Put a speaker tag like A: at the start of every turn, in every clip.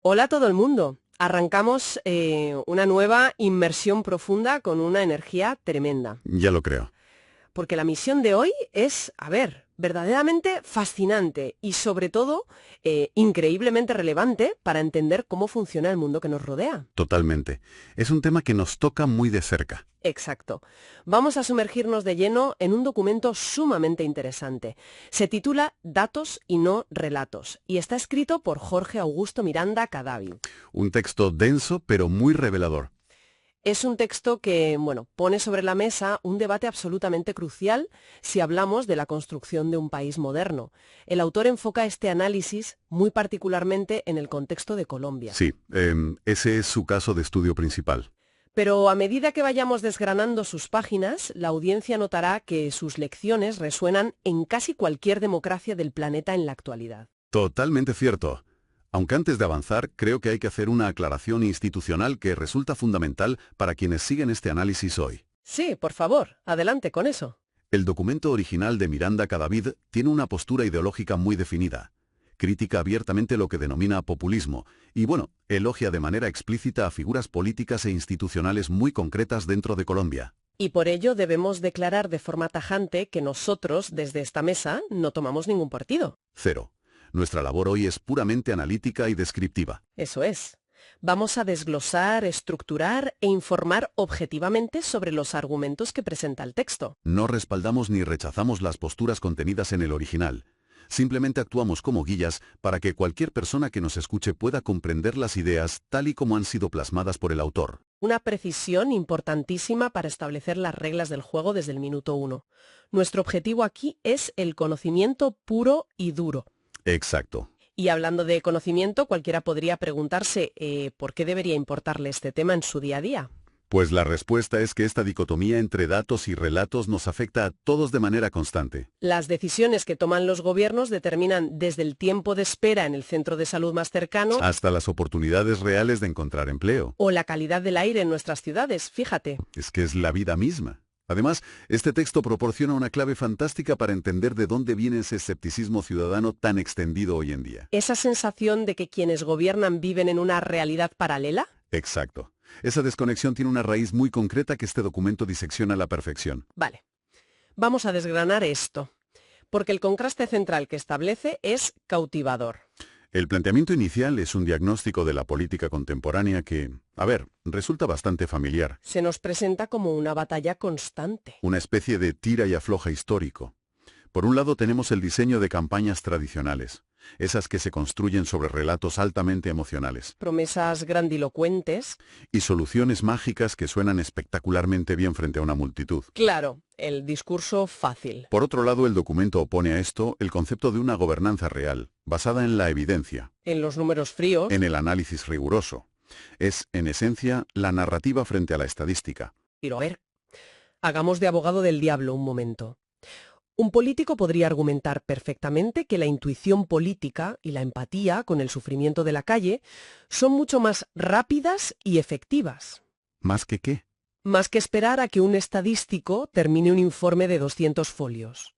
A: Hola a todo el mundo. Arrancamos una nueva inmersión profunda con una energía tremenda.
B: Ya lo creo.
A: Porque la misión de hoy es, verdaderamente fascinante y sobre todo increíblemente relevante para entender cómo funciona el mundo que nos rodea.
B: Totalmente. Es un tema que nos toca muy de cerca.
A: Exacto. Vamos a sumergirnos de lleno en un documento sumamente interesante. Se titula Datos y no relatos y está escrito por Jorge Augusto Miranda Cadavid.
B: Un texto denso pero muy revelador.
A: Es un texto que, pone sobre la mesa un debate absolutamente crucial si hablamos de la construcción de un país moderno. El autor enfoca este análisis muy particularmente en el contexto de Colombia.
B: Sí, ese es su caso de estudio principal.
A: Pero a medida que vayamos desgranando sus páginas, la audiencia notará que sus lecciones resuenan en casi cualquier democracia del planeta en la actualidad.
B: Totalmente cierto. Aunque antes de avanzar, creo que hay que hacer una aclaración institucional que resulta fundamental para quienes siguen este análisis hoy.
A: Sí, por favor, adelante con eso.
B: El documento original de Miranda Cadavid tiene una postura ideológica muy definida. Critica abiertamente lo que denomina populismo y, elogia de manera explícita a figuras políticas e institucionales muy concretas dentro de Colombia.
A: Y por ello debemos declarar de forma tajante que nosotros, desde esta mesa, no tomamos ningún partido.
B: Cero. Nuestra labor hoy es puramente analítica y descriptiva.
A: Eso es. Vamos a desglosar, estructurar e informar objetivamente sobre los argumentos que presenta el texto.
B: No respaldamos ni rechazamos las posturas contenidas en el original. Simplemente actuamos como guías para que cualquier persona que nos escuche pueda comprender las ideas tal y como han sido plasmadas por el autor.
A: Una precisión importantísima para establecer las reglas del juego desde el minuto 1. Nuestro objetivo aquí es el conocimiento puro y duro.
B: Exacto.
A: Y hablando de conocimiento, cualquiera podría preguntarse ¿por qué debería importarle este tema en su día a día?
B: Pues la respuesta es que esta dicotomía entre datos y relatos nos afecta a todos de manera constante.
A: Las decisiones que toman los gobiernos determinan desde el tiempo de espera en el centro de salud más cercano
B: hasta las oportunidades reales de encontrar empleo.
A: O la calidad del aire en nuestras ciudades, fíjate.
B: Es que es la vida misma. Además, este texto proporciona una clave fantástica para entender de dónde viene ese escepticismo ciudadano tan extendido hoy en día.
A: ¿Esa sensación de que quienes gobiernan viven en una realidad paralela?
B: Exacto. Esa desconexión tiene una raíz muy concreta que este documento disecciona a la perfección.
A: Vale. Vamos a desgranar esto, porque el contraste central que establece es cautivador.
B: El planteamiento inicial es un diagnóstico de la política contemporánea que, resulta bastante familiar.
A: Se nos presenta como una batalla constante.
B: Una especie de tira y afloja histórico. Por un lado tenemos el diseño de campañas tradicionales, esas que se construyen sobre relatos altamente emocionales.
A: Promesas grandilocuentes.
B: Y soluciones mágicas que suenan espectacularmente bien frente a una multitud.
A: Claro, el discurso fácil.
B: Por otro lado, el documento opone a esto el concepto de una gobernanza real, basada en la evidencia.
A: En los números fríos.
B: En el análisis riguroso. Es, en esencia, la narrativa frente a la estadística.
A: Pero hagamos de abogado del diablo un momento. Un político podría argumentar perfectamente que la intuición política y la empatía con el sufrimiento de la calle son mucho más rápidas y efectivas.
B: ¿Más que qué?
A: Más que esperar a que un estadístico termine un informe de 200 folios.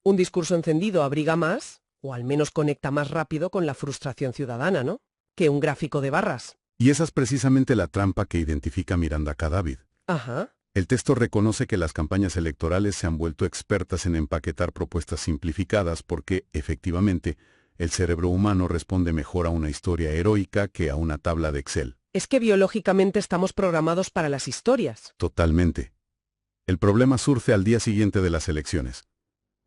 A: Un discurso encendido abriga más, o al menos conecta más rápido con la frustración ciudadana, ¿no? Que un gráfico de barras.
B: Y esa es precisamente la trampa que identifica Miranda Cadavid.
A: Ajá.
B: El texto reconoce que las campañas electorales se han vuelto expertas en empaquetar propuestas simplificadas porque, efectivamente, el cerebro humano responde mejor a una historia heroica que a una tabla de Excel.
A: Es que biológicamente estamos programados para las historias.
B: Totalmente. El problema surge al día siguiente de las elecciones.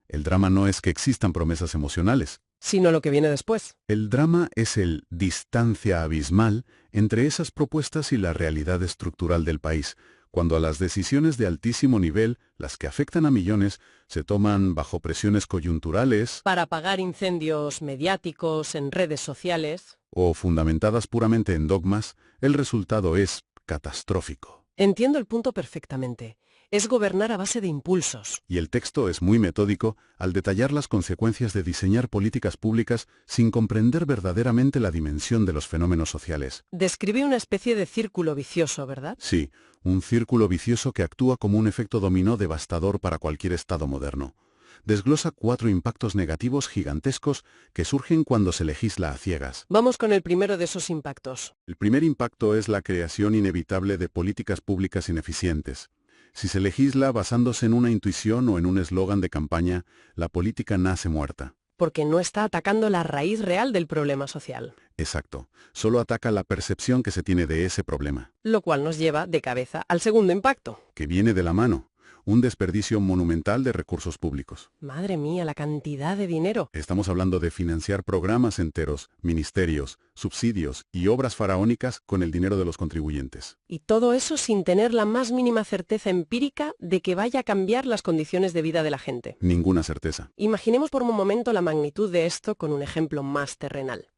B: El drama no es que existan promesas emocionales,
A: sino lo que viene después.
B: El drama es el distancia abismal entre esas propuestas y la realidad estructural del país, cuando las decisiones de altísimo nivel, las que afectan a millones, se toman bajo presiones coyunturales
A: para apagar incendios mediáticos en redes sociales
B: o fundamentadas puramente en dogmas, el resultado es catastrófico.
A: Entiendo el punto perfectamente. Es gobernar a base de impulsos.
B: Y el texto es muy metódico al detallar las consecuencias de diseñar políticas públicas sin comprender verdaderamente la dimensión de los fenómenos sociales.
A: Describe una especie de círculo vicioso, ¿verdad?
B: Sí, un círculo vicioso que actúa como un efecto dominó devastador para cualquier Estado moderno. Desglosa 4 impactos negativos gigantescos que surgen cuando se legisla a ciegas.
A: Vamos con el primero de esos impactos.
B: El primer impacto es la creación inevitable de políticas públicas ineficientes. Si se legisla basándose en una intuición o en un eslogan de campaña, la política nace muerta.
A: Porque no está atacando la raíz real del problema social.
B: Exacto. Solo ataca la percepción que se tiene de ese problema.
A: Lo cual nos lleva de cabeza al segundo impacto.
B: Que viene de la mano. Un desperdicio monumental de recursos públicos.
A: Madre mía, la cantidad de dinero.
B: Estamos hablando de financiar programas enteros, ministerios, subsidios y obras faraónicas con el dinero de los contribuyentes.
A: Y todo eso sin tener la más mínima certeza empírica de que vaya a cambiar las condiciones de vida de la gente.
B: Ninguna certeza.
A: Imaginemos por un momento la magnitud de esto con un ejemplo más terrenal.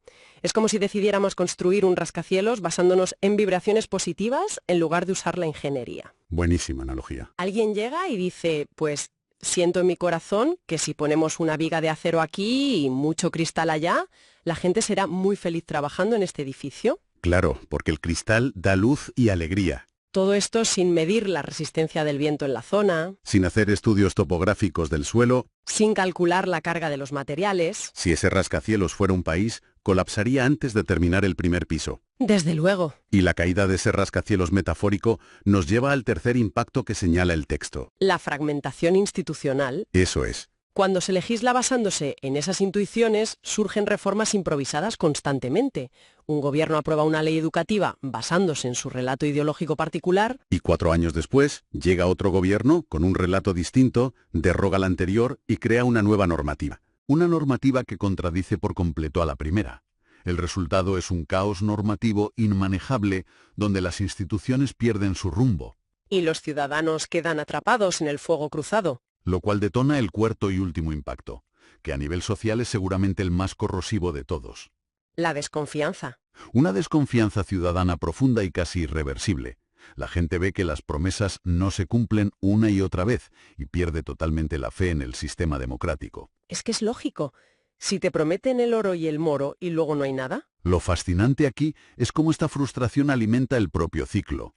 A: Es como si decidiéramos construir un rascacielos basándonos en vibraciones positivas en lugar de usar la ingeniería.
B: Buenísima analogía.
A: Alguien llega y dice, pues siento en mi corazón que si ponemos una viga de acero aquí y mucho cristal allá, la gente será muy feliz trabajando en este edificio.
B: Claro, porque el cristal da luz y alegría.
A: Todo esto sin medir la resistencia del viento en la zona,
B: Sin hacer estudios topográficos del suelo,
A: sin calcular la carga de los materiales.
B: si ese rascacielos fuera un país, colapsaría antes de terminar el primer piso.
A: Desde luego.
B: Y la caída de ese rascacielos metafórico nos lleva al tercer impacto que señala el texto.
A: La fragmentación institucional.
B: Eso es.
A: Cuando se legisla basándose en esas intuiciones, surgen reformas improvisadas constantemente. Un gobierno aprueba una ley educativa basándose en su relato ideológico particular.
B: Y 4 años después, llega otro gobierno con un relato distinto, derroga la anterior y crea una nueva normativa. Una normativa que contradice por completo a la primera. El resultado es un caos normativo inmanejable donde las instituciones pierden su rumbo,
A: Y los ciudadanos quedan atrapados en el fuego cruzado.
B: lo cual detona el cuarto y último impacto, que a nivel social es seguramente el más corrosivo de todos.
A: La desconfianza.
B: Una desconfianza ciudadana profunda y casi irreversible. La gente ve que las promesas no se cumplen una y otra vez y pierde totalmente la fe en el sistema democrático.
A: Es que es lógico. Si te prometen el oro y el moro y luego no hay nada.
B: Lo fascinante aquí es cómo esta frustración alimenta el propio ciclo.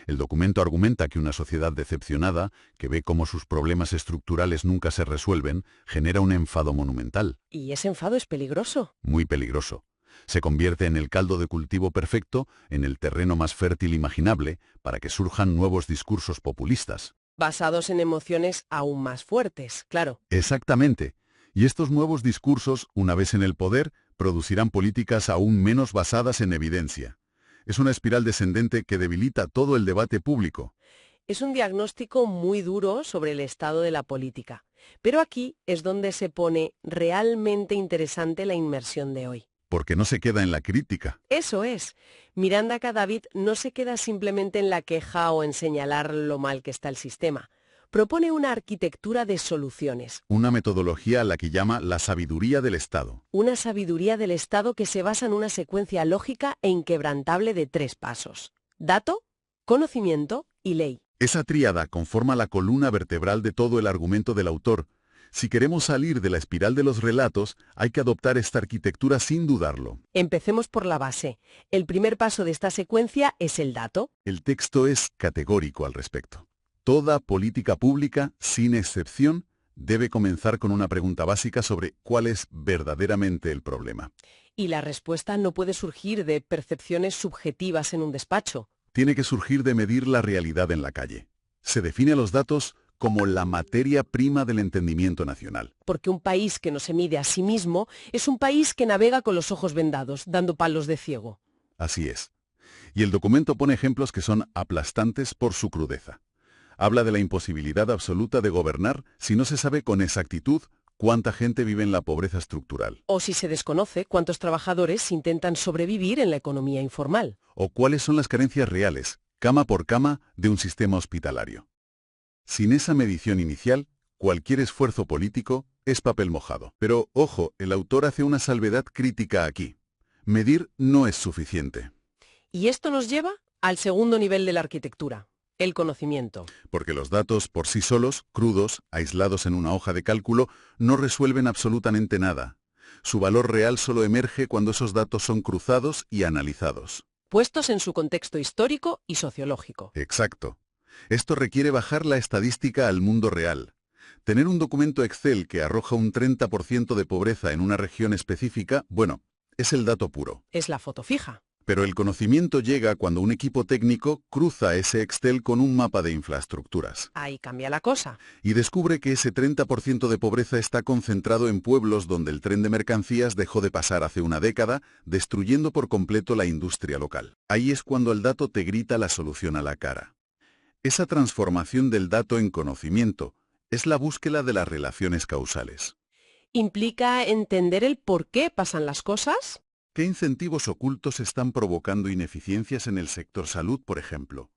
B: El documento argumenta que una sociedad decepcionada, que ve cómo sus problemas estructurales nunca se resuelven, genera un enfado monumental,
A: Y ese enfado es peligroso.
B: muy peligroso. Se convierte en el caldo de cultivo perfecto, en el terreno más fértil imaginable, para que surjan nuevos discursos populistas.
A: Basados en emociones aún más fuertes, claro.
B: Exactamente. Y estos nuevos discursos, una vez en el poder, producirán políticas aún menos basadas en evidencia. Es una espiral descendente que debilita todo el debate público.
A: Es un diagnóstico muy duro sobre el estado de la política. Pero aquí es donde se pone realmente interesante la inmersión de hoy.
B: Porque no se queda en la crítica.
A: Eso es. Miranda Cadavid no se queda simplemente en la queja o en señalar lo mal que está el sistema. Propone una arquitectura de soluciones.
B: Una metodología a la que llama la sabiduría del Estado.
A: Una sabiduría del Estado que se basa en una secuencia lógica e inquebrantable de 3 pasos. Dato, conocimiento y ley.
B: Esa tríada conforma la columna vertebral de todo el argumento del autor. Si queremos salir de la espiral de los relatos, hay que adoptar esta arquitectura sin dudarlo.
A: Empecemos por la base. El primer paso de esta secuencia es el dato.
B: El texto es categórico al respecto. Toda política pública, sin excepción, debe comenzar con una pregunta básica sobre cuál es verdaderamente el problema.
A: Y la respuesta no puede surgir de percepciones subjetivas en un despacho.
B: Tiene que surgir de medir la realidad en la calle. Se define a los datos como la materia prima del entendimiento nacional.
A: Porque un país que no se mide a sí mismo es un país que navega con los ojos vendados, dando palos de ciego.
B: Así es. Y el documento pone ejemplos que son aplastantes por su crudeza. Habla de la imposibilidad absoluta de gobernar si no se sabe con exactitud cuánta gente vive en la pobreza estructural,
A: O si se desconoce cuántos trabajadores intentan sobrevivir en la economía informal.
B: o cuáles son las carencias reales, cama por cama, de un sistema hospitalario. Sin esa medición inicial, cualquier esfuerzo político es papel mojado. Pero, ojo, el autor hace una salvedad crítica aquí. Medir no es suficiente,
A: Y esto nos lleva al segundo nivel de la arquitectura, el conocimiento.
B: porque los datos por sí solos, crudos, aislados en una hoja de cálculo, no resuelven absolutamente nada. Su valor real solo emerge cuando esos datos son cruzados y analizados.
A: Puestos en su contexto histórico y sociológico.
B: Exacto. Esto requiere bajar la estadística al mundo real, Tener un documento Excel que arroja un 30% de pobreza en una región específica, bueno, es el dato puro.
A: Es la foto fija.
B: Pero el conocimiento llega cuando un equipo técnico cruza ese Excel con un mapa de infraestructuras.
A: Ahí cambia la cosa.
B: Y descubre que ese 30% de pobreza está concentrado en pueblos donde el tren de mercancías dejó de pasar hace una década, destruyendo por completo la industria local. Ahí es cuando el dato te grita la solución a la cara. Esa transformación del dato en conocimiento es la búsqueda de las relaciones causales.
A: ¿Implica entender el por qué pasan las cosas?
B: ¿Qué incentivos ocultos están provocando ineficiencias en el sector salud, por ejemplo?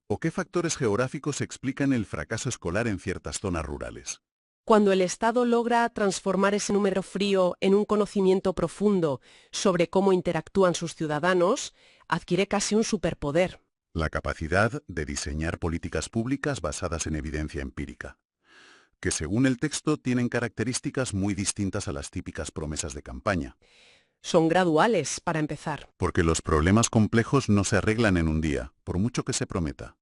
B: ¿O qué factores geográficos explican el fracaso escolar en ciertas zonas rurales?
A: Cuando el Estado logra transformar ese número frío en un conocimiento profundo sobre cómo interactúan sus ciudadanos, adquiere casi un superpoder.
B: La capacidad de diseñar políticas públicas basadas en evidencia empírica, que según el texto tienen características muy distintas a las típicas promesas de campaña.
A: Son graduales, para empezar.
B: Porque los problemas complejos no se arreglan en un día, por mucho que se prometa.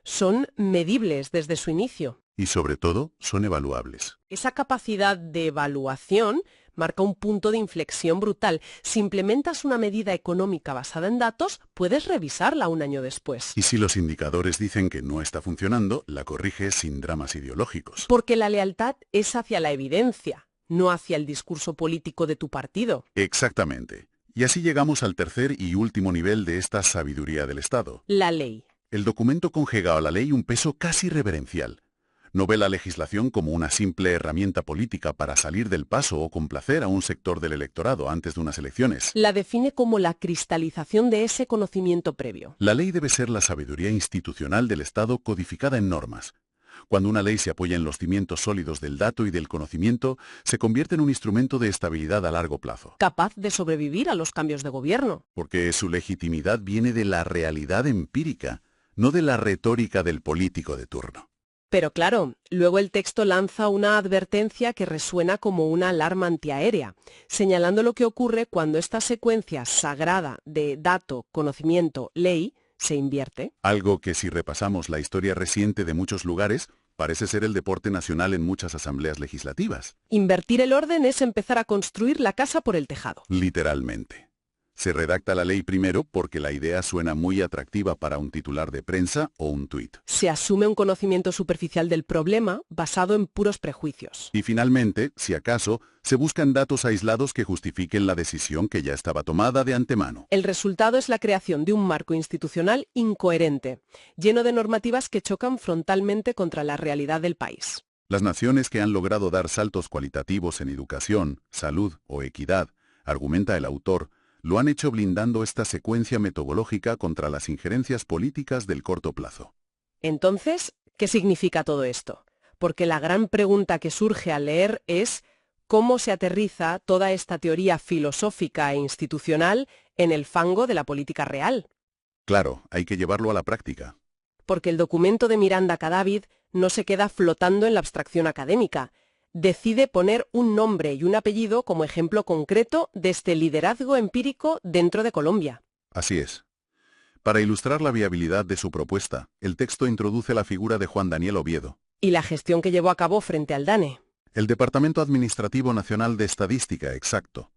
A: Son medibles desde su inicio.
B: Y sobre todo, son evaluables.
A: Esa capacidad de evaluación marca un punto de inflexión brutal. Si implementas una medida económica basada en datos, puedes revisarla un año después.
B: Y si los indicadores dicen que no está funcionando, la corriges sin dramas ideológicos.
A: Porque la lealtad es hacia la evidencia, no hacia el discurso político de tu partido.
B: Exactamente. Y así llegamos al tercer y último nivel de esta sabiduría del Estado.
A: La ley.
B: El documento conjuga a la ley un peso casi reverencial. No ve la legislación como una simple herramienta política para salir del paso o complacer a un sector del electorado antes de unas elecciones.
A: La define como la cristalización de ese conocimiento previo.
B: La ley debe ser la sabiduría institucional del Estado codificada en normas. Cuando una ley se apoya en los cimientos sólidos del dato y del conocimiento, se convierte en un instrumento de estabilidad a largo plazo.
A: Capaz de sobrevivir a los cambios de gobierno.
B: Porque su legitimidad viene de la realidad empírica, no de la retórica del político de turno.
A: Pero claro, luego el texto lanza una advertencia que resuena como una alarma antiaérea, señalando lo que ocurre cuando esta secuencia sagrada de dato, conocimiento, ley se invierte.
B: Algo que, si repasamos la historia reciente de muchos lugares, parece ser el deporte nacional en muchas asambleas legislativas.
A: Invertir el orden es empezar a construir la casa por el tejado.
B: Literalmente. Se redacta la ley primero porque la idea suena muy atractiva para un titular de prensa o un tuit.
A: Se asume un conocimiento superficial del problema basado en puros prejuicios.
B: Y finalmente, si acaso, se buscan datos aislados que justifiquen la decisión que ya estaba tomada de antemano.
A: El resultado es la creación de un marco institucional incoherente, lleno de normativas que chocan frontalmente contra la realidad del país.
B: Las naciones que han logrado dar saltos cualitativos en educación, salud o equidad, argumenta el autor, lo han hecho blindando esta secuencia metodológica contra las injerencias políticas del corto plazo.
A: Entonces, ¿qué significa todo esto? Porque la gran pregunta que surge al leer es ¿cómo se aterriza toda esta teoría filosófica e institucional en el fango de la política real?
B: Claro, hay que llevarlo a la práctica.
A: Porque el documento de Miranda Cadavid no se queda flotando en la abstracción académica. Decide poner un nombre y un apellido como ejemplo concreto de este liderazgo empírico dentro de Colombia.
B: Así es. Para ilustrar la viabilidad de su propuesta, el texto introduce la figura de Juan Daniel Oviedo.
A: Y la gestión que llevó a cabo frente al DANE.
B: El Departamento Administrativo Nacional de Estadística, exacto.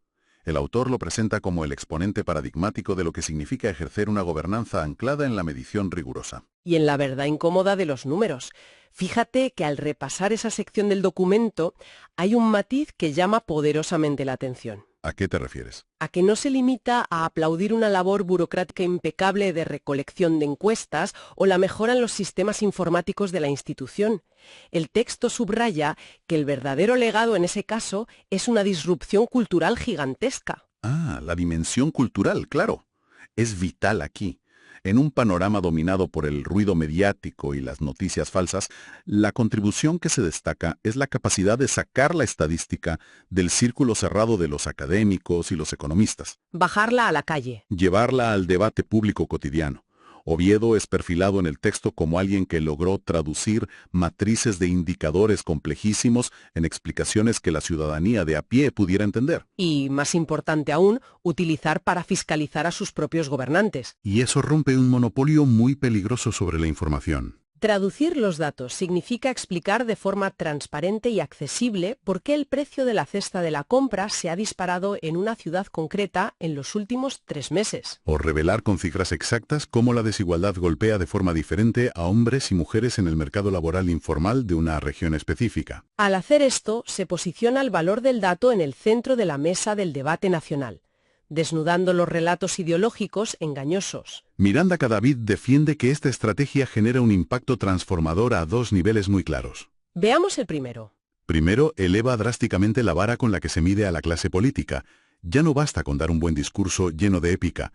B: El autor lo presenta como el exponente paradigmático de lo que significa ejercer una gobernanza anclada en la medición rigurosa.
A: Y en la verdad incómoda de los números. Fíjate que al repasar esa sección del documento hay un matiz que llama poderosamente la atención.
B: ¿A qué te refieres?
A: A que no se limita a aplaudir una labor burocrática impecable de recolección de encuestas o la mejora en los sistemas informáticos de la institución. El texto subraya que el verdadero legado en ese caso es una disrupción cultural gigantesca.
B: Ah, la dimensión cultural, claro. Es vital aquí. En un panorama dominado por el ruido mediático y las noticias falsas, la contribución que se destaca es la capacidad de sacar la estadística del círculo cerrado de los académicos y los economistas.
A: Bajarla a la calle.
B: Llevarla al debate público cotidiano. Oviedo es perfilado en el texto como alguien que logró traducir matrices de indicadores complejísimos en explicaciones que la ciudadanía de a pie pudiera entender.
A: Y, más importante aún, utilizar para fiscalizar a sus propios gobernantes.
B: Y eso rompe un monopolio muy peligroso sobre la información.
A: Traducir los datos significa explicar de forma transparente y accesible por qué el precio de la cesta de la compra se ha disparado en una ciudad concreta en los últimos 3 meses.
B: O revelar con cifras exactas cómo la desigualdad golpea de forma diferente a hombres y mujeres en el mercado laboral informal de una región específica.
A: Al hacer esto, se posiciona el valor del dato en el centro de la mesa del debate nacional, desnudando los relatos ideológicos engañosos.
B: Miranda Cadavid defiende que esta estrategia genera un impacto transformador a 2 niveles muy claros.
A: Veamos el primero.
B: Primero, eleva drásticamente la vara con la que se mide a la clase política. Ya no basta con dar un buen discurso lleno de épica.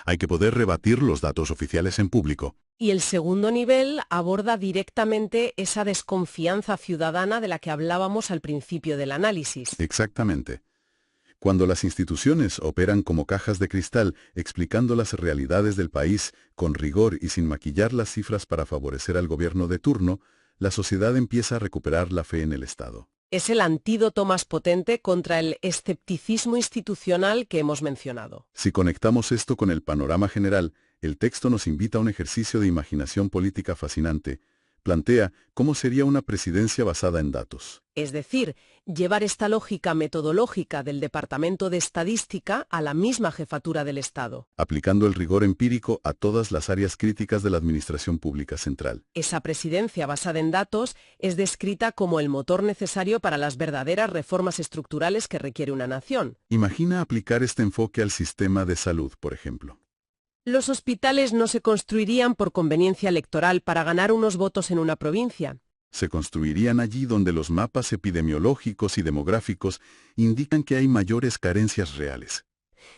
B: Hay que poder rebatir los datos oficiales en público.
A: Y el segundo nivel aborda directamente esa desconfianza ciudadana de la que hablábamos al principio del análisis.
B: Exactamente. Cuando las instituciones operan como cajas de cristal, explicando las realidades del país con rigor y sin maquillar las cifras para favorecer al gobierno de turno, la sociedad empieza a recuperar la fe en el Estado.
A: Es el antídoto más potente contra el escepticismo institucional que hemos mencionado.
B: Si conectamos esto con el panorama general, el texto nos invita a un ejercicio de imaginación política fascinante. Plantea cómo sería una presidencia basada en datos.
A: Es decir, llevar esta lógica metodológica del Departamento de Estadística a la misma jefatura del Estado.
B: Aplicando el rigor empírico a todas las áreas críticas de la administración pública central.
A: Esa presidencia basada en datos es descrita como el motor necesario para las verdaderas reformas estructurales que requiere una nación.
B: Imagina aplicar este enfoque al sistema de salud, por ejemplo.
A: Los hospitales no se construirían por conveniencia electoral para ganar unos votos en una provincia.
B: Se construirían allí donde los mapas epidemiológicos y demográficos indican que hay mayores carencias reales.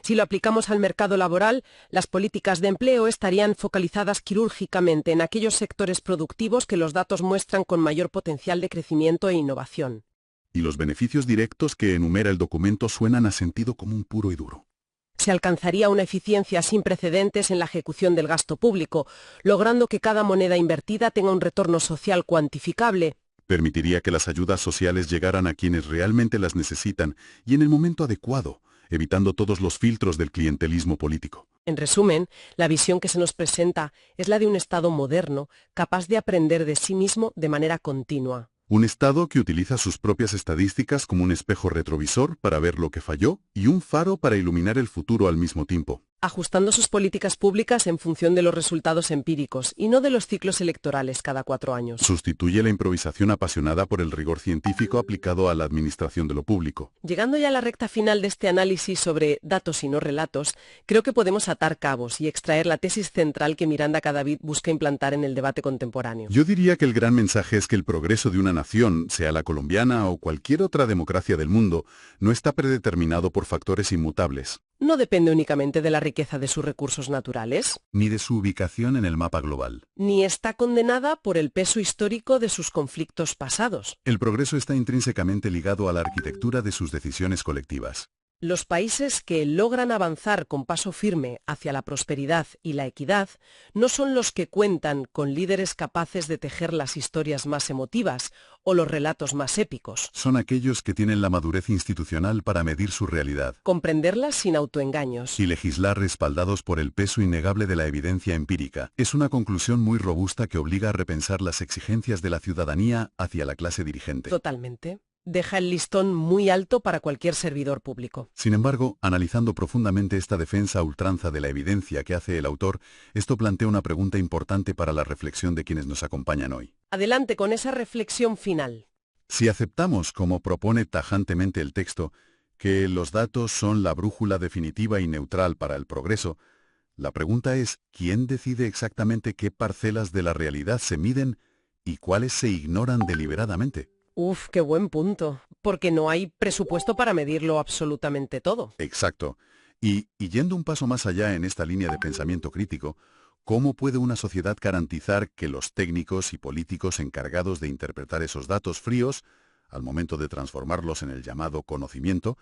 A: Si lo aplicamos al mercado laboral, las políticas de empleo estarían focalizadas quirúrgicamente en aquellos sectores productivos que los datos muestran con mayor potencial de crecimiento e innovación.
B: Y los beneficios directos que enumera el documento suenan a sentido común puro y duro.
A: Se alcanzaría una eficiencia sin precedentes en la ejecución del gasto público, logrando que cada moneda invertida tenga un retorno social cuantificable.
B: Permitiría que las ayudas sociales llegaran a quienes realmente las necesitan y en el momento adecuado, evitando todos los filtros del clientelismo político.
A: En resumen, la visión que se nos presenta es la de un Estado moderno, capaz de aprender de sí mismo de manera continua.
B: Un Estado que utiliza sus propias estadísticas como un espejo retrovisor para ver lo que falló y un faro para iluminar el futuro al mismo tiempo.
A: Ajustando sus políticas públicas en función de los resultados empíricos y no de los ciclos electorales cada 4 años.
B: Sustituye la improvisación apasionada por el rigor científico aplicado a la administración de lo público.
A: Llegando ya a la recta final de este análisis sobre datos y no relatos, creo que podemos atar cabos y extraer la tesis central que Miranda Cadavid busca implantar en el debate contemporáneo.
B: Yo diría que el gran mensaje es que el progreso de una nación, sea la colombiana o cualquier otra democracia del mundo, no está predeterminado por factores inmutables.
A: No depende únicamente de la riqueza de sus recursos naturales,
B: Ni de su ubicación en el mapa global.
A: ni está condenada por el peso histórico de sus conflictos pasados.
B: El progreso está intrínsecamente ligado a la arquitectura de sus decisiones colectivas.
A: Los países que logran avanzar con paso firme hacia la prosperidad y la equidad no son los que cuentan con líderes capaces de tejer las historias más emotivas o los relatos más épicos.
B: Son aquellos que tienen la madurez institucional para medir su realidad
A: Comprenderlas sin autoengaños.
B: y legislar respaldados por el peso innegable de la evidencia empírica. Es una conclusión muy robusta que obliga a repensar las exigencias de la ciudadanía hacia la clase dirigente.
A: Totalmente. Deja el listón muy alto para cualquier servidor público.
B: Sin embargo, analizando profundamente esta defensa a ultranza de la evidencia que hace el autor, esto plantea una pregunta importante para la reflexión de quienes nos acompañan hoy.
A: Adelante con esa reflexión final.
B: Si aceptamos, como propone tajantemente el texto, que los datos son la brújula definitiva y neutral para el progreso, la pregunta es, ¿quién decide exactamente qué parcelas de la realidad se miden y cuáles se ignoran deliberadamente?
A: Uf, qué buen punto. Porque no hay presupuesto para medirlo absolutamente todo.
B: Exacto. Y yendo un paso más allá en esta línea de pensamiento crítico, ¿cómo puede una sociedad garantizar que los técnicos y políticos encargados de interpretar esos datos fríos, al momento de transformarlos en el llamado conocimiento,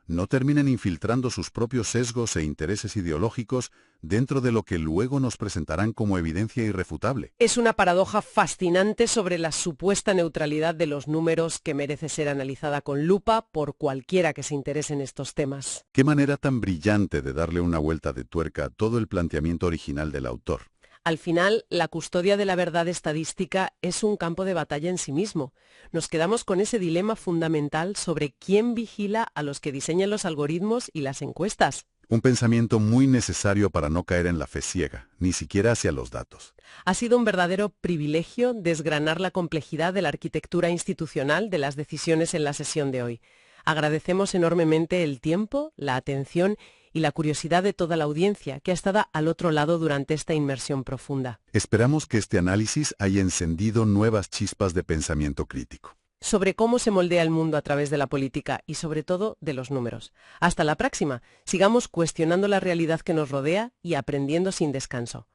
B: no terminen infiltrando sus propios sesgos e intereses ideológicos dentro de lo que luego nos presentarán como evidencia irrefutable?
A: Es una paradoja fascinante sobre la supuesta neutralidad de los números que merece ser analizada con lupa por cualquiera que se interese en estos temas.
B: Qué manera tan brillante de darle una vuelta de tuerca a todo el planteamiento original del autor.
A: Al final, la custodia de la verdad estadística es un campo de batalla en sí mismo. Nos quedamos con ese dilema fundamental sobre quién vigila a los que diseñan los algoritmos y las encuestas.
B: Un pensamiento muy necesario para no caer en la fe ciega, ni siquiera hacia los datos.
A: Ha sido un verdadero privilegio desgranar la complejidad de la arquitectura institucional de las decisiones en la sesión de hoy. Agradecemos enormemente el tiempo, la atención y la curiosidad de toda la audiencia que ha estado al otro lado durante esta inmersión profunda.
B: Esperamos que este análisis haya encendido nuevas chispas de pensamiento crítico.
A: Sobre cómo se moldea el mundo a través de la política y sobre todo de los números. Hasta la próxima. Sigamos cuestionando la realidad que nos rodea y aprendiendo sin descanso.